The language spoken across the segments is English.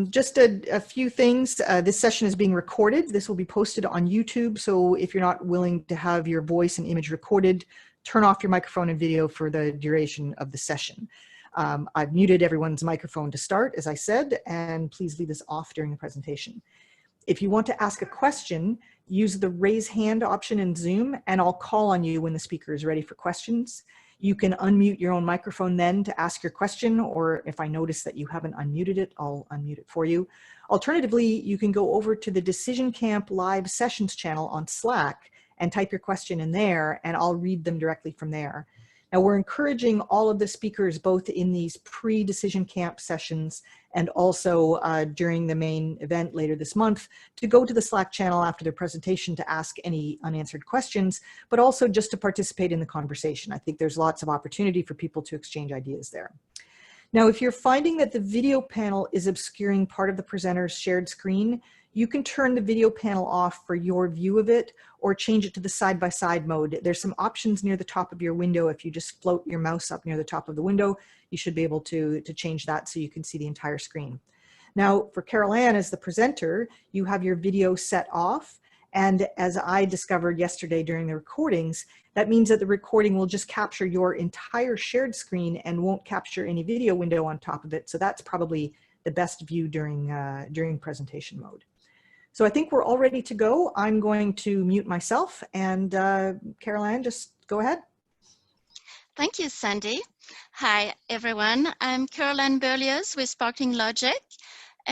Just a few things. This session is being recorded. This will be posted on YouTube. So if you're not willing to have your voice and image recorded, turn off your microphone and video for the duration of the session. I've muted everyone's microphone to start, as I said, and please leave this off during the presentation. If you want to ask a question, use the raise hand option in Zoom, and I'll call on you when the speaker is ready for questions. You can unmute your own microphone then to ask your question, or if I notice that you haven't unmuted it, I'll unmute it for you. Alternatively, you can go over to the DecisionCamp live sessions channel on Slack and type your question in there, and I'll read them directly from there. Now, we're encouraging all of the speakers, both in these pre-Decision Camp sessions and also during the main event later this month, to go to the Slack channel after their presentation to ask any unanswered questions, but also just to participate in the conversation. I think there's lots of opportunity for people to exchange ideas there. Now, if you're finding that the video panel is obscuring part of the presenter's shared screen, you can turn the video panel off for your view of it or change it to the side-by-side mode. There's some options near the top of your window. If you just float your mouse up near the top of the window, you should be able to change that so you can see the entire screen. Now, for Carole-Ann as the presenter, you have your video set off. And as I discovered yesterday during the recordings, that means that the recording will just capture your entire shared screen and won't capture any video window on top of it. So that's probably the best view during presentation mode. So I think we're all ready to go. I'm going to mute myself, and Carole-Ann, just go ahead. Thank you, Sandy. Hi, everyone. I'm Carole-Ann Berlioz with Sparkling Logic,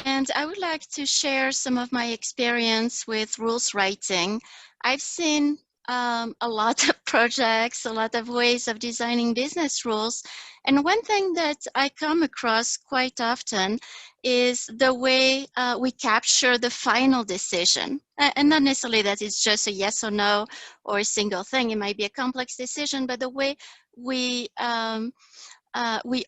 and I would like to share some of my experience with rules writing. I've seen a lot of projects, a lot of ways of designing business rules. And one thing that I come across quite often is the way we capture the final decision. And not necessarily that it's just a yes or no or a single thing. It might be a complex decision, but the way we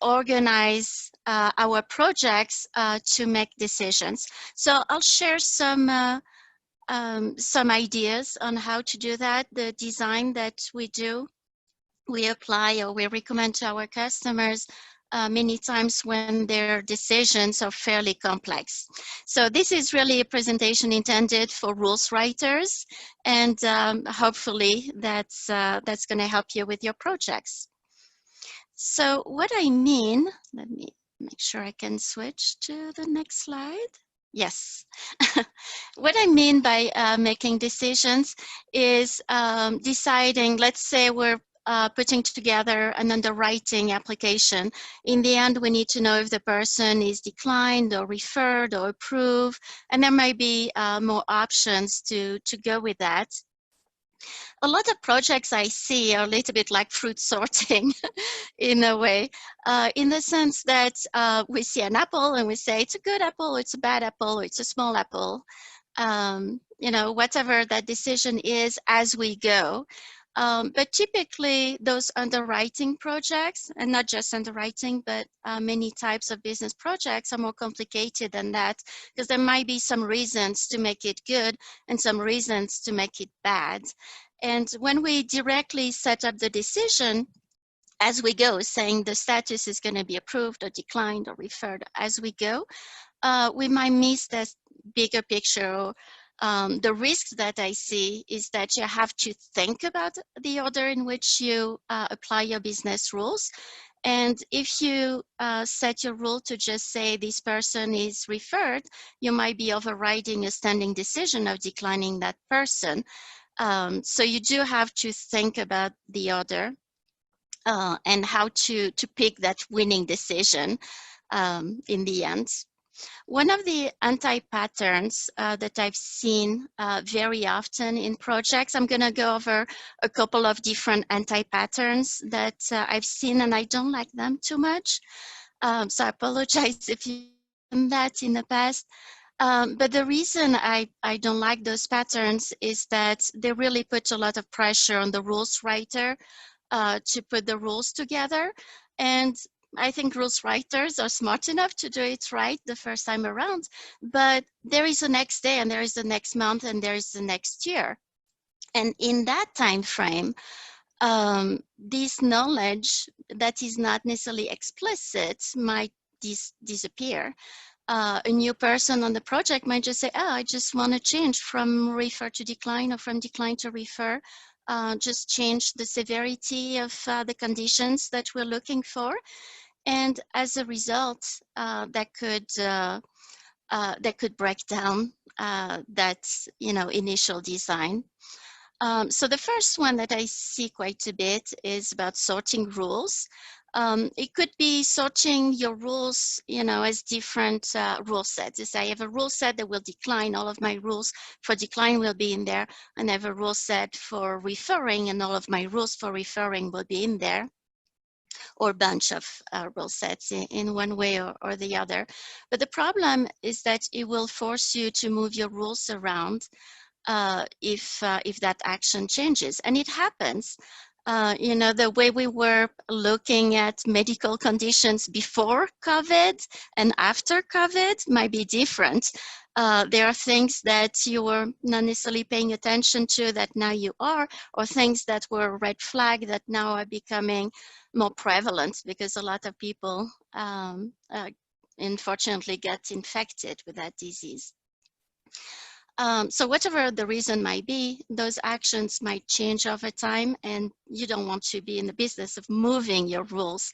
organize our projects to make decisions. So I'll share some ideas on how to do that. The design that we apply or we recommend to our customers many times when their decisions are fairly complex. So this is really a presentation intended for rules writers, and hopefully that's going to help you with your projects. So what I mean, let me make sure I can switch to the next slide. Yes. What I mean by making decisions is deciding, let's say we're putting together an underwriting application. In the end, we need to know if the person is declined or referred or approved, and there might be more options to go with that. A lot of projects I see are a little bit like fruit sorting in a way, in the sense that we see an apple and we say it's a good apple, it's a bad apple, it's a small apple, you know, whatever that decision is as we go. But typically those underwriting projects, and not just underwriting, but many types of business projects are more complicated than that, because there might be some reasons to make it good and some reasons to make it bad. And when we directly set up the decision as we go, saying the status is going to be approved or declined or referred as we go, we might miss this bigger picture. The risks that I see is that you have to think about the order in which you apply your business rules. And if you set your rule to just say this person is referred, you might be overriding a standing decision of declining that person. So you do have to think about the order and how to pick that winning decision in the end. One of the anti-patterns that I've seen very often in projects, I'm going to go over a couple of different anti-patterns that I've seen, and I don't like them too much. So I apologize if you've done that in the past. But the reason I don't like those patterns is that they really put a lot of pressure on the rules writer to put the rules together. And I think rules writers are smart enough to do it right the first time around, but there is the next day and there is the next month and there is the next year. And in that time frame, this knowledge that is not necessarily explicit might disappear. A new person on the project might just say, oh, I just want to change from refer to decline or from decline to refer. Just change the severity of the conditions that we're looking for. And as a result, that could break down that initial design. So the first one that I see quite a bit is about sorting rules. It could be sorting your rules, as different rule sets. If I have a rule set that will decline, all of my rules for decline will be in there, and I have a rule set for referring, and all of my rules for referring will be in there, or a bunch of rule sets in one way or the other. But the problem is that it will force you to move your rules around if that action changes. And it happens. The way we were looking at medical conditions before COVID and after COVID might be different. There are things that you were not necessarily paying attention to that now you are, or things that were a red flag that now are becoming more prevalent because a lot of people unfortunately get infected with that disease. So whatever the reason might be, those actions might change over time, and you don't want to be in the business of moving your rules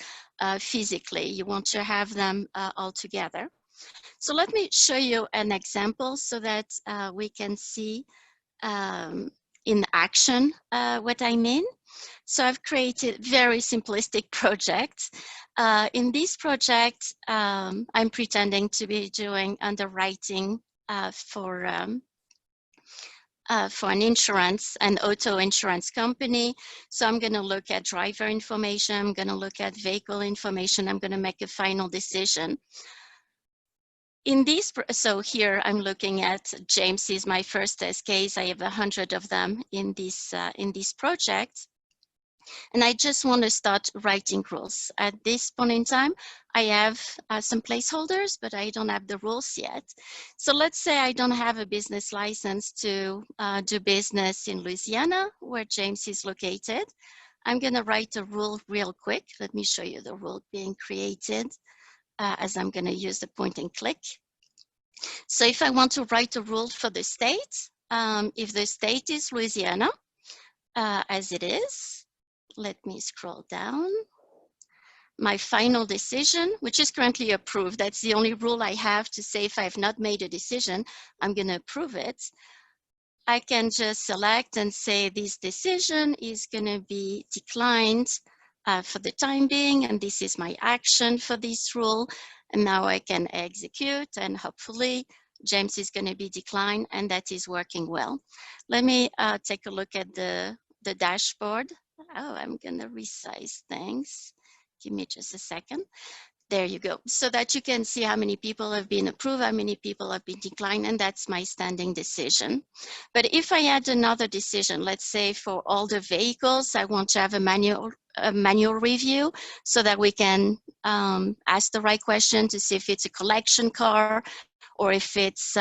physically. You want to have them all together. So let me show you an example so that we can see in action what I mean. So I've created very simplistic projects. In this project, I'm pretending to be doing underwriting for an insurance, an auto insurance company. So I'm going to look at driver information. I'm going to look at vehicle information. I'm going to make a final decision. In these, so here I'm looking at James is my first test case. I have 100 of them in this project. And I just want to start writing rules. At this point in time, I have some placeholders, but I don't have the rules yet. So let's say I don't have a business license to do business in Louisiana, where James is located. I'm going to write a rule real quick. Let me show you the rule being created as I'm going to use the point and click. So if I want to write a rule for the state, if the state is Louisiana, as it is, let me scroll down. My final decision, which is currently approved, that's the only rule I have to say if I have not made a decision, I'm going to approve it. I can just select and say this decision is going to be declined for the time being, and this is my action for this rule. And now I can execute, and hopefully James is going to be declined, and that is working well. Let me take a look at the dashboard. Oh, I'm going to resize things. Give me just a second. There you go. So that you can see how many people have been approved, how many people have been declined, and that's my standing decision. But if I add another decision, let's say for all the vehicles, I want to have a manual review so that we can ask the right question to see if it's a collection car or if it's,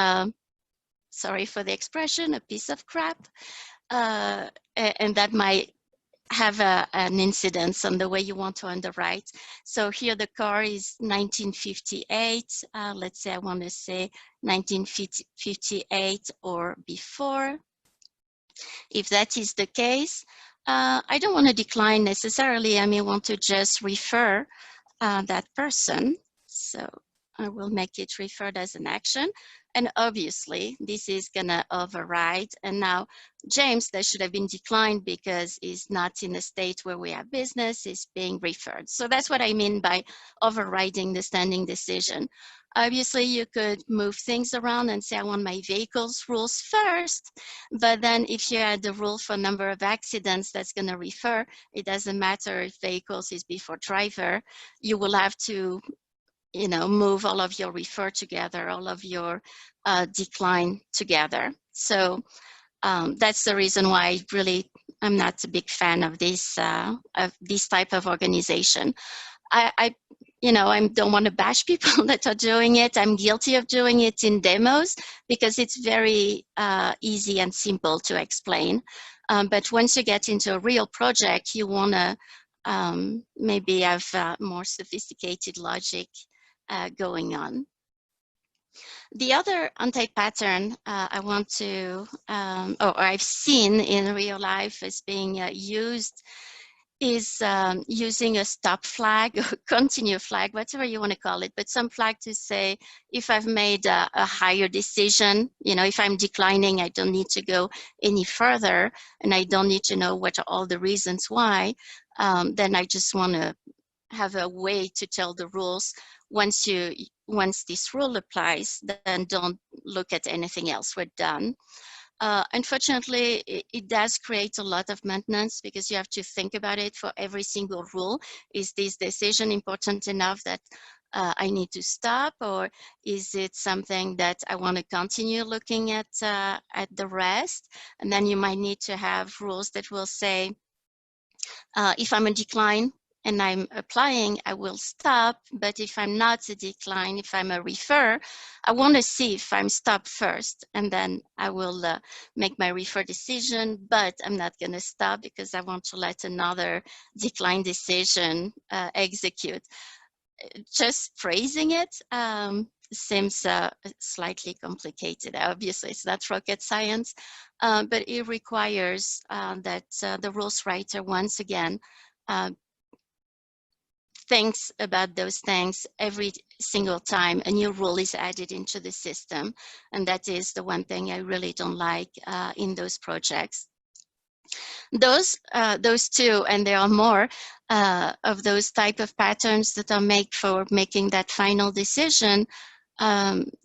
sorry for the expression, a piece of crap. And that might have an incidence on the way you want to underwrite. So here the car is 1958. Let's say I want to say 1958 or before. If that is the case, I don't want to decline necessarily. I may want to just refer that person. So I will make it referred as an action. And obviously, this is going to override. And now, James, that should have been declined because he's not in a state where we have business, is being referred. So that's what I mean by overriding the standing decision. Obviously, you could move things around and say, I want my vehicles rules first. But then if you add the rule for number of accidents that's going to refer, it doesn't matter if vehicles is before driver. You will have to move all of your refer together, all of your decline together. So that's the reason why I'm not a big fan of this type of organization. I don't want to bash people that are doing it. I'm guilty of doing it in demos because it's very easy and simple to explain. But once you get into a real project, you want to maybe have more sophisticated logic going on. The other anti-pattern I want to, or I've seen in real life as being used is using a stop flag or continue flag, whatever you want to call it, but some flag to say if I've made a higher decision, you know, if I'm declining, I don't need to go any further and I don't need to know what are all the reasons why, then I just want to have a way to tell the rules once this rule applies, then don't look at anything else, we're done. Unfortunately, it does create a lot of maintenance because you have to think about it for every single rule. Is this decision important enough that I need to stop, or is it something that I want to continue looking at the rest? And then you might need to have rules that will say, if I'm a decline and I'm applying, I will stop. But if I'm not a decline, if I'm a refer, I want to see if I'm stopped first, and then I will make my refer decision, but I'm not going to stop because I want to let another decline decision execute. Just phrasing it seems slightly complicated. Obviously, it's not rocket science, but it requires that the rules writer, once again, thinks about those things every single time a new rule is added into the system. And that is the one thing I really don't like in those projects. Those two, and there are more of those type of patterns that are made for making that final decision.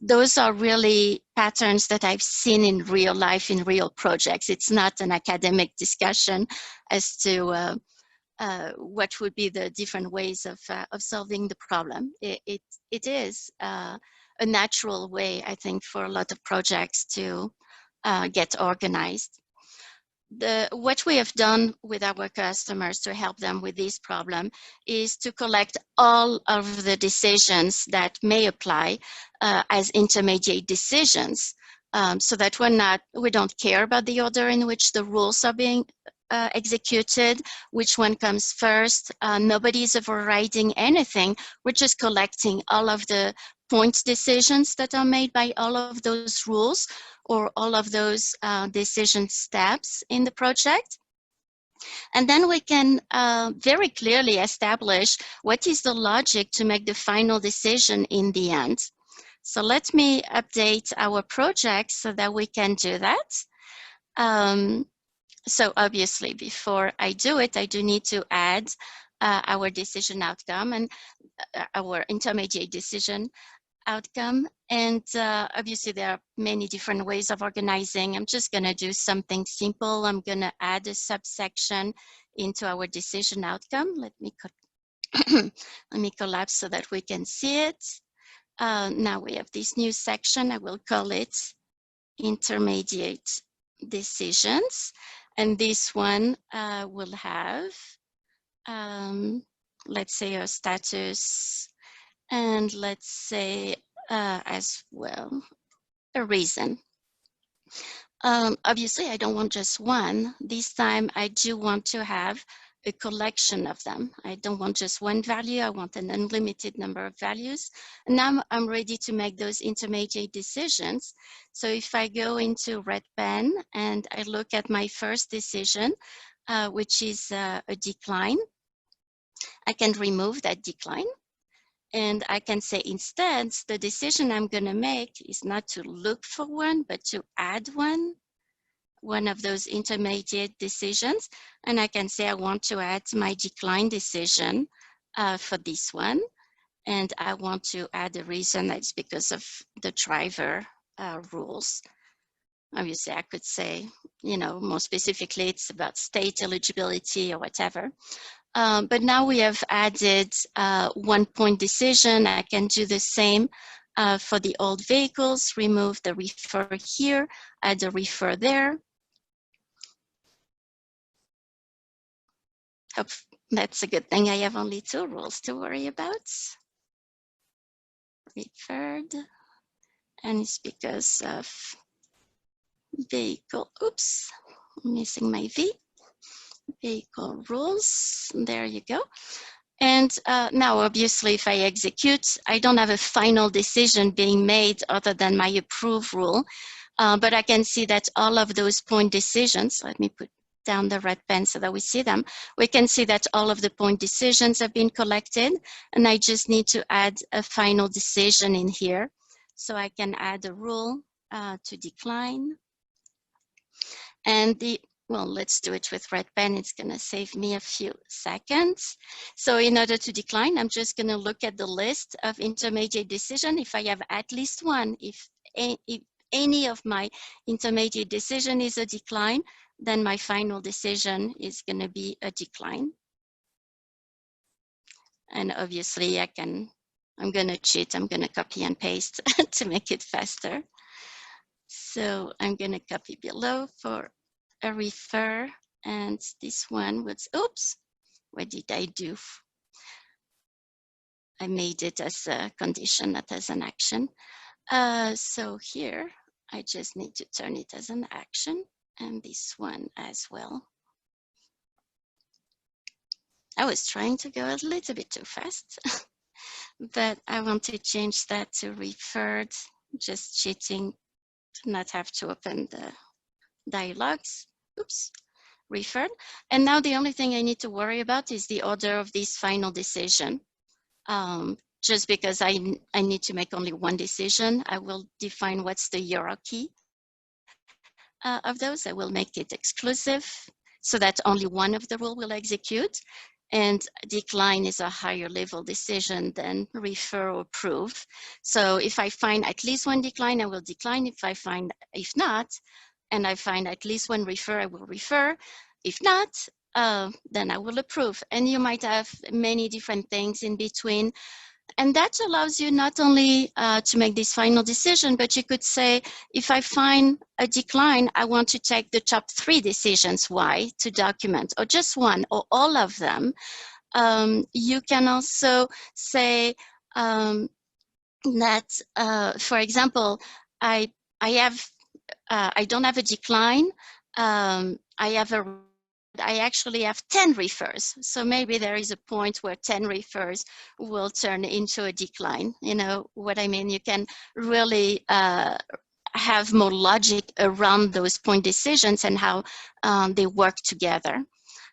Those are really patterns that I've seen in real life, in real projects. It's not an academic discussion as to what would be the different ways of solving the problem. It is a natural way, I think, for a lot of projects to get organized. What we have done with our customers to help them with this problem is to collect all of the decisions that may apply as intermediate decisions, so that we don't care about the order in which the rules are being executed, which one comes first. Nobody's overriding anything. We're just collecting all of the point decisions that are made by all of those rules or all of those decision steps in the project. And then we can very clearly establish what is the logic to make the final decision in the end. So let me update our project so that we can do that. So obviously, before I do it, I do need to add our decision outcome and our intermediate decision outcome. And obviously, there are many different ways of organizing. I'm just going to do something simple. I'm going to add a subsection into our decision outcome. Let me collapse so that we can see it. Now we have this new section. I will call it intermediate decisions. And this one will have, let's say, a status, and let's say as well a reason. Obviously, I don't want just one. This time, I do want to have a collection of them. I don't want just one value. I want an unlimited number of values. And now I'm ready to make those intermediate decisions. So if I go into Red Pen and I look at my first decision, which is a decline, I can remove that decline. And I can say instead, the decision I'm going to make is not to look for one, but to add one of those intermediate decisions. And I can say I want to add my decline decision for this one. And I want to add a reason that's because of the driver rules. Obviously, I could say, you know, more specifically, it's about state eligibility or whatever. But now we have added 1 point decision. I can do the same for the old vehicles, remove the refer here, add a refer there. Hope that's a good thing. I have only 2 rules to worry about. Referred, and it's because of vehicle, oops, I'm missing my V. Vehicle rules, there you go. And now, obviously, if I execute, I don't have a final decision being made other than my approve rule. But I can see that all of those point decisions, let me put down the red pen so that we see them. We can see that all of the point decisions have been collected, and I just need to add a final decision in here. So I can add a rule to decline. And well, let's do it with red pen. It's going to save me a few seconds. So in order to decline, I'm just going to look at the list of intermediate decision. If I have at least one, if any of my intermediate decision is a decline, then my final decision is going to be a decline. And obviously I'm going to cheat. I'm going to copy and paste to make it faster. So I'm going to copy below for a refer, and this one was, oops, what did I do? I made it as a condition, not as an action. So here, I just need to turn it as an action, and this one as well. I was trying to go a little bit too fast, but I want to change that to referred, just cheating to not have to open the dialogues. Oops, referred. And now the only thing I need to worry about is the order of this final decision. Just because I need to make only one decision, I will define what's the hierarchy of those. I will make it exclusive so that only one of the rule will execute. And decline is a higher level decision than refer or approve. So if I find at least one decline, I will decline. If not, and I find at least one refer, I will refer. If not, then I will approve. And you might have many different things in between. And that allows you not only to make this final decision, but you could say, if I find a decline, I want to take the top 3 decisions, why, to document, or just one, or all of them. You can also say that, for example, I don't have a decline. I actually have 10 refers. So maybe there is a point where 10 refers will turn into a decline. You know what I mean? You can really have more logic around those point decisions and how they work together.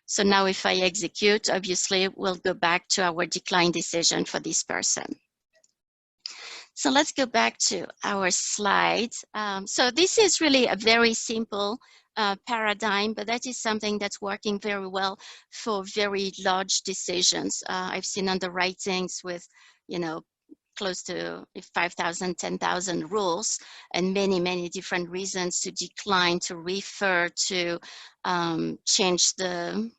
So now if I execute, obviously we'll go back to our decline decision for this person. So let's go back to our slides. So this is really a very simple paradigm, but that is something that's working very well for very large decisions. I've seen underwritings with, you know, close to 5,000, 10,000 rules and many, many different reasons to decline, to refer, to change the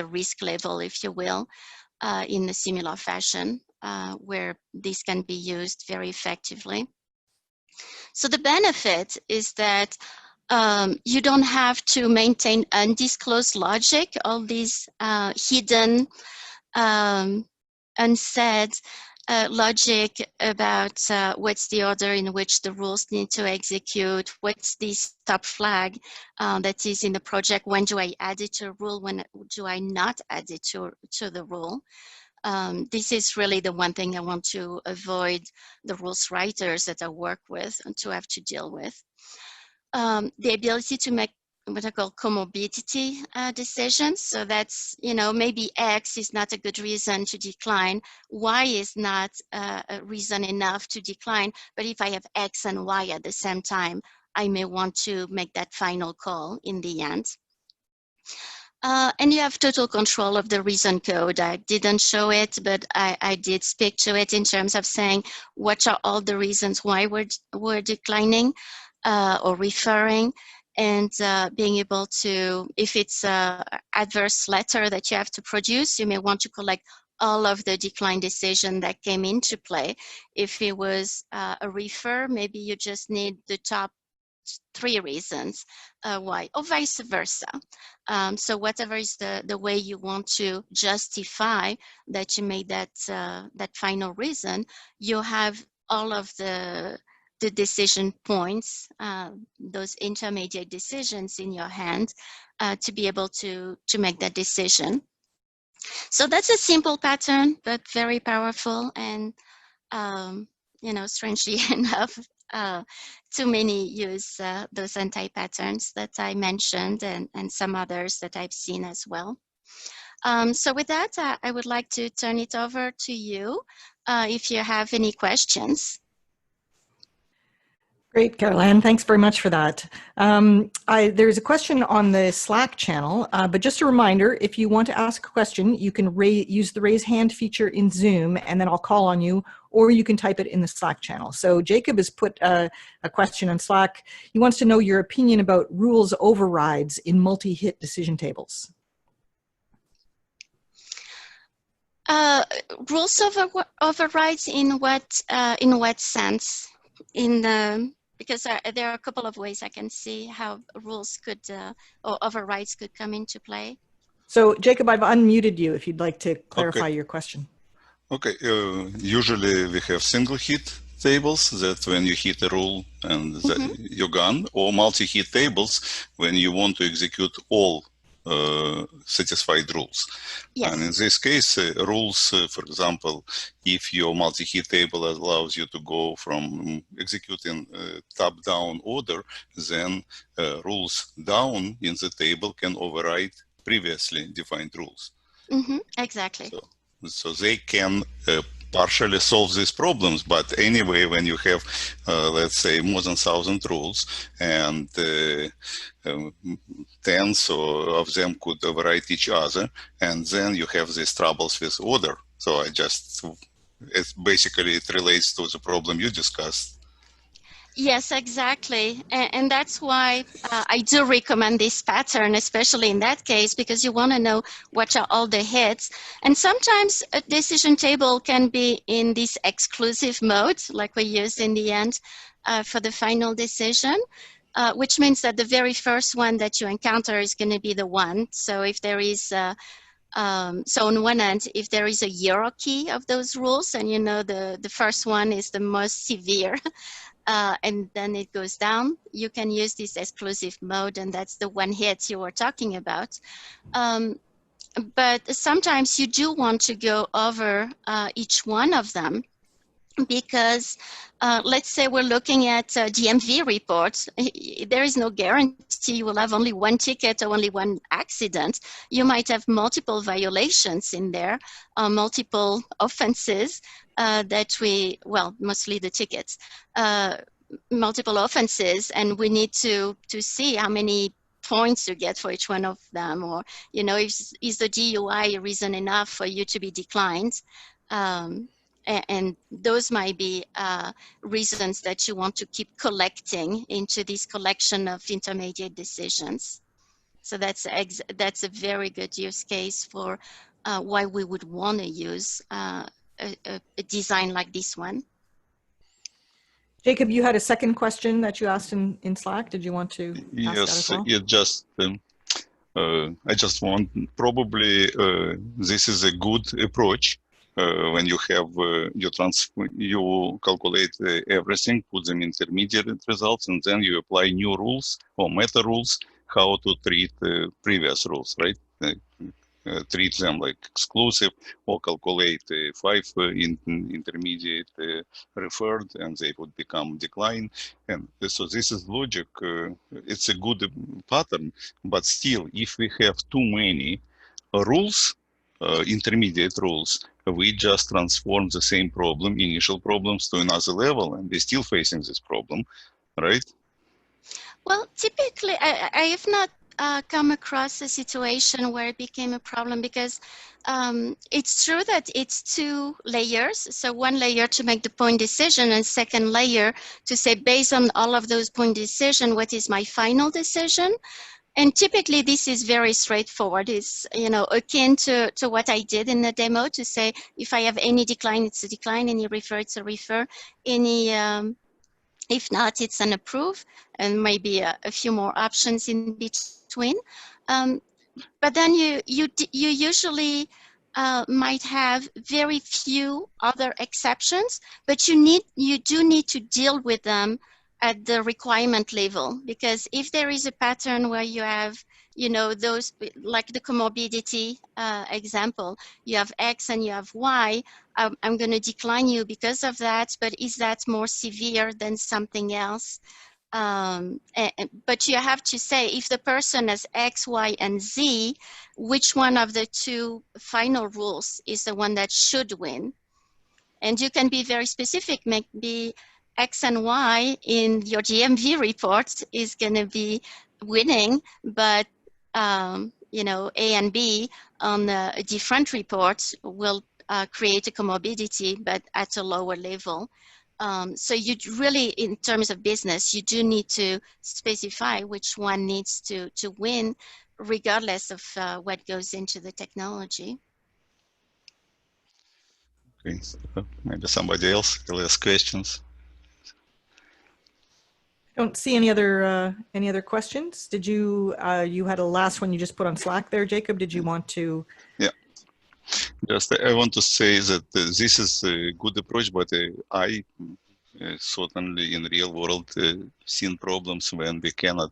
risk level, if you will, in a similar fashion. Where this can be used very effectively. So the benefit is that you don't have to maintain undisclosed logic, all these hidden, unsaid logic about what's the order in which the rules need to execute, what's the stop flag that is in the project, when do I add it to a rule, when do I not add it to the rule. This is really the one thing I want to avoid the rules writers that I work with and to have to deal with. The ability to make what I call comorbidity decisions. So that's, you know, maybe X is not a good reason to decline. Y is not a reason enough to decline. But if I have X and Y at the same time, I may want to make that final call in the end. And you have total control of the reason code. I didn't show it, but I did speak to it in terms of saying what are all the reasons why we're declining or referring, and being able to, if it's an adverse letter that you have to produce, you may want to collect all of the decline decision that came into play. If it was a refer, maybe you just need the top 3 reasons why, or vice versa. So whatever is the way you want to justify that you made that final reason, you have all of the decision points, those intermediate decisions in your hand to be able to make that decision. So that's a simple pattern, but very powerful. And, you know, strangely enough, too many use those anti-patterns that I mentioned, and some others that I've seen as well. So with that, I would like to turn it over to you if you have any questions. Great, Carole-Ann. Thanks very much for that. There's a question on the Slack channel, but just a reminder, if you want to ask a question, you can use the raise hand feature in Zoom, and then I'll call on you, or you can type it in the Slack channel. So Jacob has put a question on Slack. He wants to know your opinion about rules overrides in multi-hit decision tables. Rules overrides in what sense? Because there are a couple of ways I can see how rules could or overrides could come into play. So Jacob, I've unmuted you if you'd like to clarify your question. Okay, usually we have single hit tables that when you hit a rule and you're gone, or multi-hit tables when you want to execute all satisfied rules. Yes. And in this case, rules, for example, if your multi-hit table allows you to go from executing top-down order, then rules down in the table can override previously defined rules. Exactly. So they can partially solve these problems, but anyway, when you have, let's say, more than 1,000 rules and tens of them could override each other, and then you have these troubles with order. So it basically relates to the problem you discussed. Yes, exactly. And that's why I do recommend this pattern, especially in that case, because you want to know what are all the hits. And sometimes a decision table can be in this exclusive mode, like we used in the end for the final decision, which means that the very first one that you encounter is going to be the one. So if there is so on one end, if there is a hierarchy of those rules, and you know the first one is the most severe, and then it goes down, you can use this exclusive mode, and that's the one hit you were talking about. But sometimes you do want to go over each one of them, because let's say we're looking at DMV reports. There is no guarantee you will have only one ticket or only one accident. You might have multiple violations in there, multiple offenses mostly the tickets, multiple offenses, and we need to see how many points you get for each one of them, or, you know, is the DUI reason enough for you to be declined? And those might be reasons that you want to keep collecting into this collection of intermediate decisions. So that's a very good use case for why we would want to use a design like this one. Jacob, you had a second question that you asked in Slack. Did you want to ask that as well? I just want, probably this is a good approach. When you have you calculate everything, put them intermediate results, and then you apply new rules or meta rules how to treat previous rules, right? Treat them like exclusive, or calculate 5 intermediate referred, and they would become decline. And so this is logic. It's a good pattern, but still, if we have too many rules, intermediate rules, we just transform the same problem, initial problems, to another level, and we're still facing this problem, right? Well, typically, I have not come across a situation where it became a problem, because it's true that it's 2 layers. So one layer to make the point decision, and second layer to say, based on all of those point decision, what is my final decision? And typically this is very straightforward. It's, you know, akin to what I did in the demo, to say, if I have any decline, it's a decline, any refer, it's a refer, any if not, it's an approve, and maybe a few more options in between. But then you usually might have very few other exceptions, but you do need to deal with them at the requirement level, because if there is a pattern where you have you know, those like the comorbidity example, you have X and you have Y, I'm going to decline you because of that, but is that more severe than something else? But you have to say, if the person has X, Y, and Z, which one of the two final rules is the one that should win? And you can be very specific, maybe X and Y in your GMV report is going to be winning, but you know, A and B on a different report will create a comorbidity, but at a lower level. So you really, in terms of business, you do need to specify which one needs to win, regardless of what goes into the technology. Okay, so maybe somebody else will ask questions. I don't see any other questions. Did you, you had a last one you just put on Slack there, Jacob? Did you want to? Yeah. Just I want to say that this is a good approach, but I certainly in real world seen problems when we cannot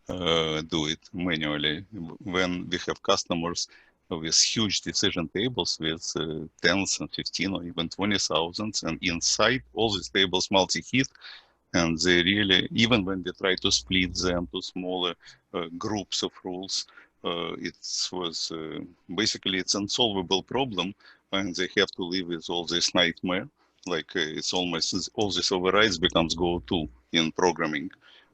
do it manually. When we have customers with huge decision tables with tens and 15 or even 20,000, and inside all these tables multi-hit, and they really, even when we try to split them to smaller groups of rules, it was basically it's an unsolvable problem, and they have to live with all this nightmare. Like it's almost all this overrides becomes go-to in programming,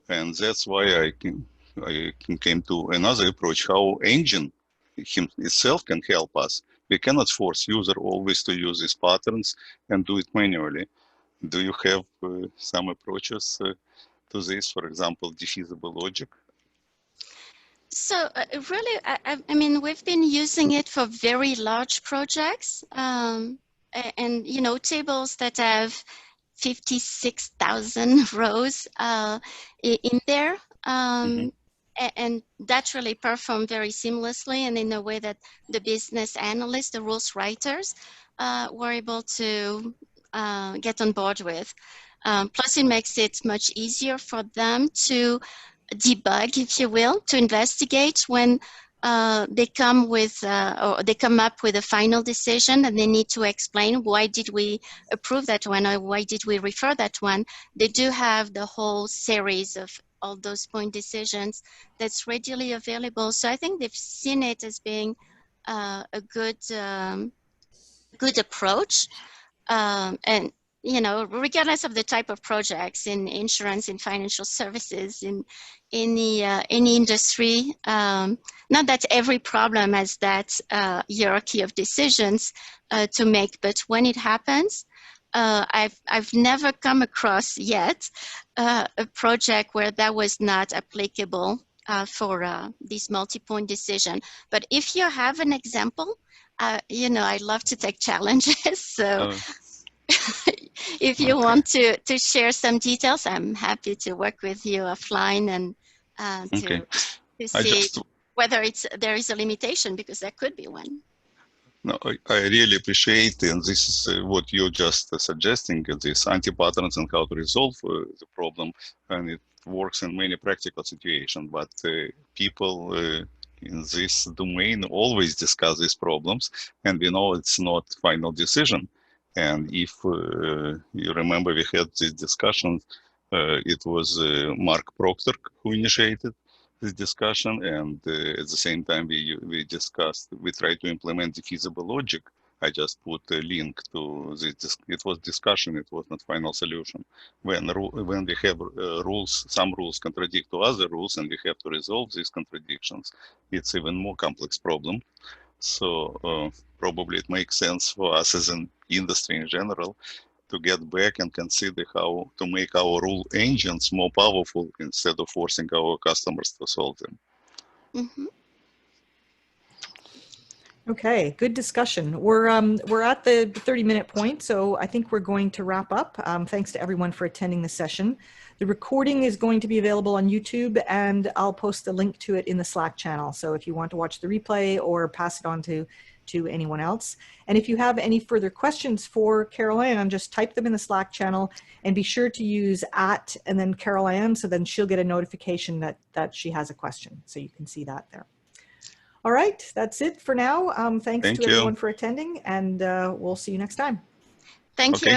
and that's why I came to another approach, how engine itself can help us. We cannot force user always to use these patterns and do it manually. Do you have some approaches to this, for example, defeasible logic? So really, I mean, we've been using it for very large projects, and you know, tables that have 56,000 rows in there. And that really performed very seamlessly and in a way that the business analysts, the rules writers, were able to get on board with. Plus, it makes it much easier for them to debug, if you will, to investigate when they come with or they come up with a final decision and they need to explain why did we approve that one or why did we refer that one. They do have the whole series of all those point decisions that's readily available. So I think they've seen it as being a good approach. And you know, regardless of the type of projects in insurance, in financial services, in any industry, not that every problem has that hierarchy of decisions to make, but when it happens, I've never come across yet a project where that was not applicable for this multi-point decision. But if you have an example, you know, I love to take challenges. So if you want to share some details, I'm happy to work with you offline and to see whether there is a limitation, because there could be one. No, I really appreciate, and this is what you're just suggesting, these anti-patterns and how to resolve the problem, and it works in many practical situations, but people in this domain always discuss these problems, and we know it's not final decision. And if you remember, we had this discussion, it was Mark Proctor who initiated this discussion, and at the same time we tried to implement the feasible logic. I just put a link to this. It was discussion, it was not final solution. When we have rules, some rules contradict to other rules, and we have to resolve these contradictions, it's even more complex problem. So probably it makes sense for us as an industry in general to get back and consider how to make our rule engines more powerful instead of forcing our customers to solve them. Mm-hmm. Okay, good discussion. We're at the 30-minute point, so I think we're going to wrap up. Thanks to everyone for attending the session. The recording is going to be available on YouTube, and I'll post a link to it in the Slack channel. So if you want to watch the replay or pass it on to to anyone else. And if you have any further questions for Carole-Ann, just type them in the Slack channel and be sure to use @ and then Carole-Ann, so then she'll get a notification that she has a question. So you can see that there. All right, that's it for now. Thanks Thank to you. everyone for attending, and we'll see you next time. Thank you.